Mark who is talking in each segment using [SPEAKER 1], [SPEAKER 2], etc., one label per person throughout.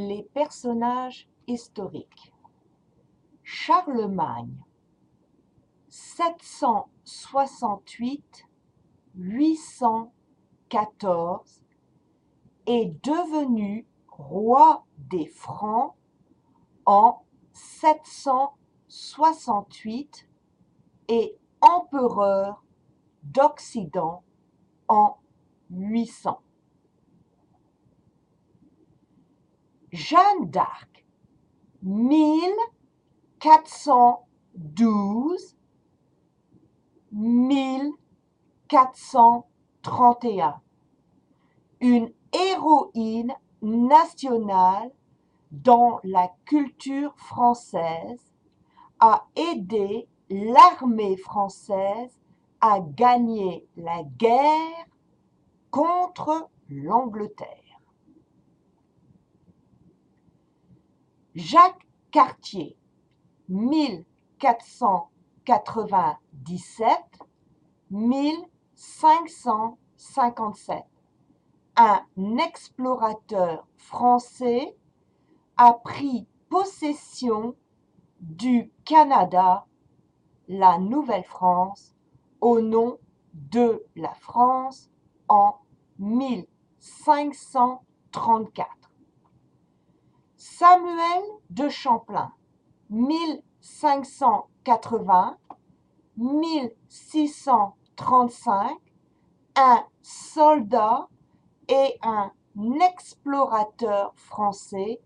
[SPEAKER 1] Les personnages historiques. Charlemagne, 768-814, est devenu roi des Francs en 768 et empereur d'Occident en 800. Jeanne d'Arc, 1412-1431, une héroïne nationale dans la culture française, a aidé l'armée française à gagner la guerre contre l'Angleterre. Jacques Cartier, 1497-1557, un explorateur français, a pris possession du Canada, la Nouvelle-France, au nom de la France en 1534. Samuel de Champlain, 1580-1635, un soldat et un explorateur français,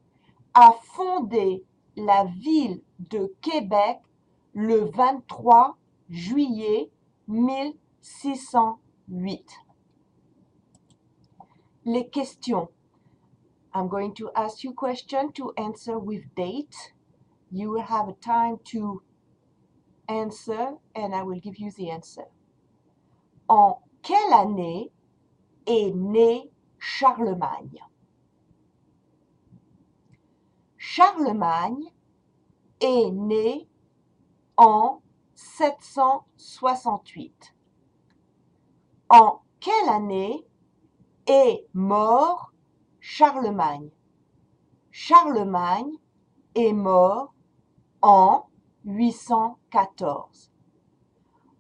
[SPEAKER 1] a fondé la ville de Québec le 23 juillet 1608. Les questions. I'm going to ask you questions to answer with date. You will have a time to answer and I will give you the answer. En quelle année est né Charlemagne? Charlemagne est né en 768. En quelle année est mort Charlemagne? Charlemagne est mort en 814.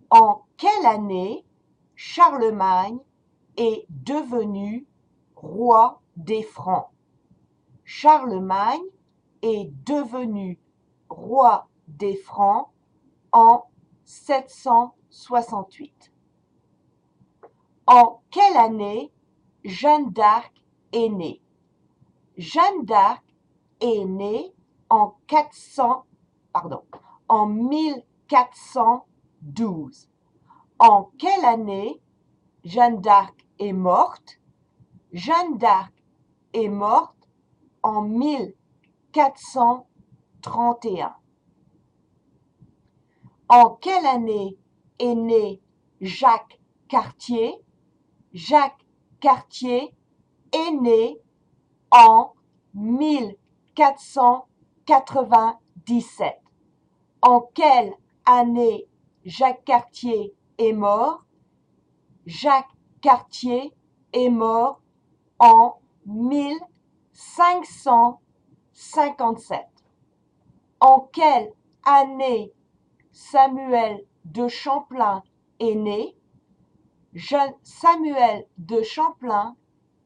[SPEAKER 1] En quelle année Charlemagne est devenu roi des Francs? Charlemagne est devenu roi des Francs en 768. En quelle année Jeanne d'Arc est née? Jeanne d'Arc est née en 1412. En quelle année Jeanne d'Arc est morte? Jeanne d'Arc est morte en 1431. En quelle année est né Jacques Cartier? Jacques Cartier est né en 1497. En quelle année Jacques Cartier est mort? Jacques Cartier est mort en 1557. En quelle année Samuel de Champlain est né? Samuel de Champlain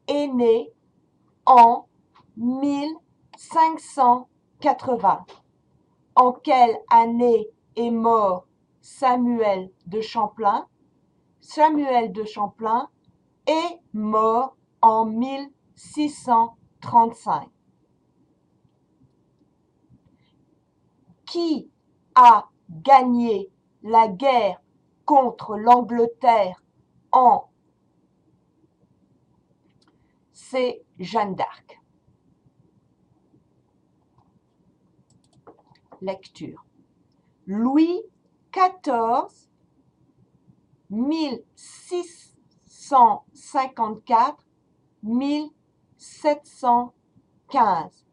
[SPEAKER 1] est né en 1580. En quelle année est mort Samuel de Champlain? Samuel de Champlain est mort en 1635. Qui a gagné la guerre contre l'Angleterre en... C'est Jeanne d'Arc. Lecture. Louis XIV, 1654-1715,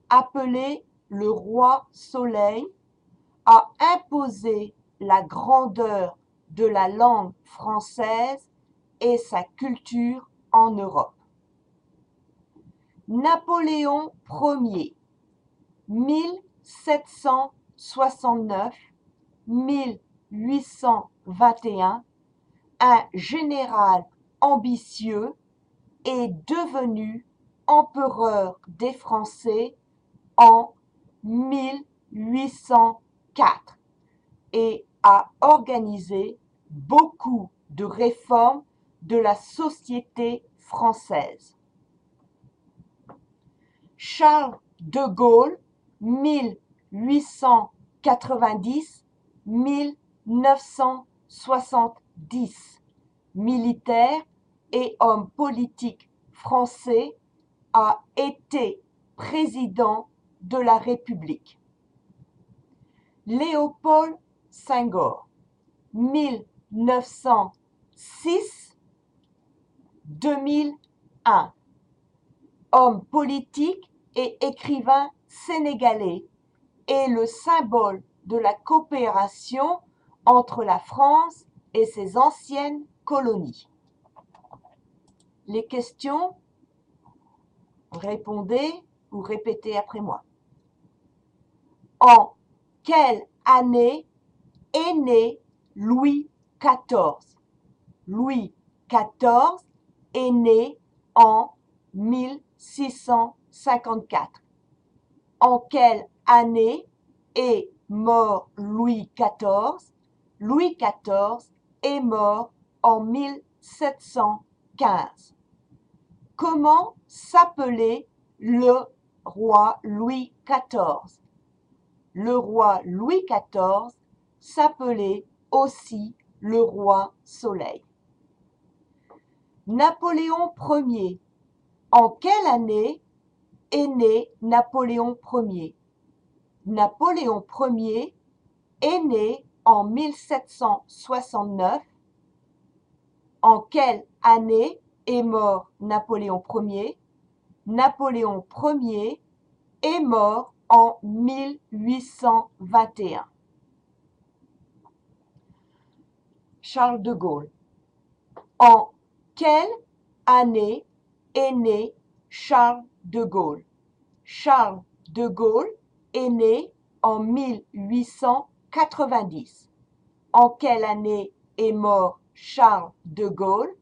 [SPEAKER 1] appelé le roi Soleil, a imposé la grandeur de la langue française et sa culture en Europe. Napoléon Ier, 1769-1821, un général ambitieux, est devenu empereur des Français en 1804 et a organisé beaucoup de réformes de la société française. Charles de Gaulle, 1890-1970, militaire et homme politique français, a été président de la République. Léopold Senghor, 1906-2001, homme politique et écrivain sénégalais, est le symbole de la coopération entre la France et ses anciennes colonies. Les questions, répondez ou répétez après moi. En quelle année est né Louis XIV? Louis XIV est né en 1654. En quelle année est mort Louis XIV? Louis XIV est mort en 1715. Comment s'appelait le roi Louis XIV? Le roi Louis XIV s'appelait aussi le roi Soleil. Napoléon Ier. En quelle année est né Napoléon Ier? Napoléon Ier est né en 1769. En quelle année est mort Napoléon Ier? Napoléon Ier est mort en 1821. Charles de Gaulle. En quelle année est né Charles de Gaulle? Charles de Gaulle est né en 1890. En quelle année est mort Charles de Gaulle?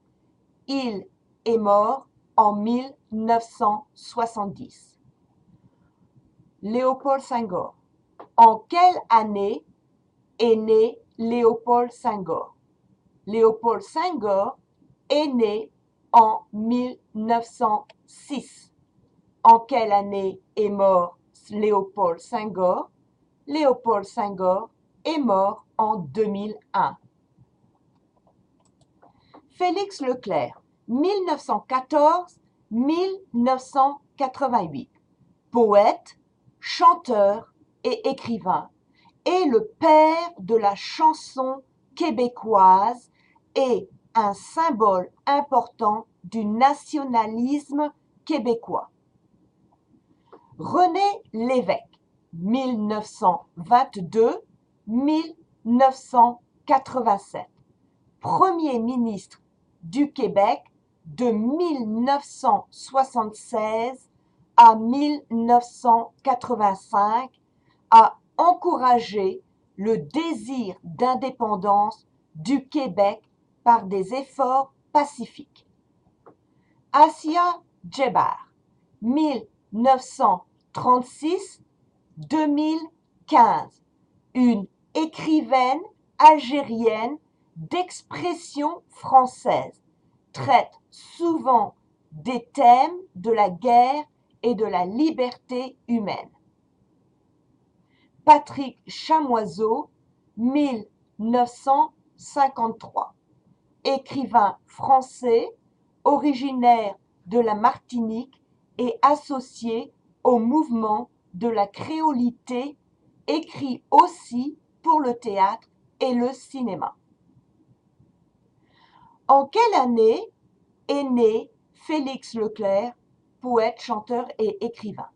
[SPEAKER 1] Il est mort en 1970. Léopold Senghor. En quelle année est né Léopold Senghor? Léopold Senghor est né en 1906. En quelle année est mort Léopold Senghor? Léopold Senghor est mort en 2001. Félix Leclerc, 1914-1988, poète, chanteur et écrivain, est le père de la chanson québécoise et un symbole important du nationalisme québécois. René Lévesque, 1922-1987, Premier ministre du Québec de 1976 à 1985, a encouragé le désir d'indépendance du Québec par des efforts pacifiques. Assia Djebar, 1936-2015, une écrivaine algérienne d'expression française, traite souvent des thèmes de la guerre et de la liberté humaine. Patrick Chamoiseau, 1953, écrivain français, originaire de la Martinique et associé au mouvement de la créolité, écrit aussi pour le théâtre et le cinéma. En quelle année est né Félix Leclerc, poète, chanteur et écrivain?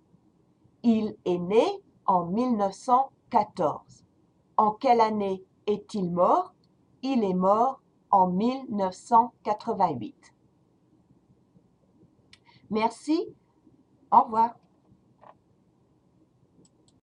[SPEAKER 1] Il est né en 1914. En quelle année est-il mort? Il est mort en 1988. Merci. Au revoir.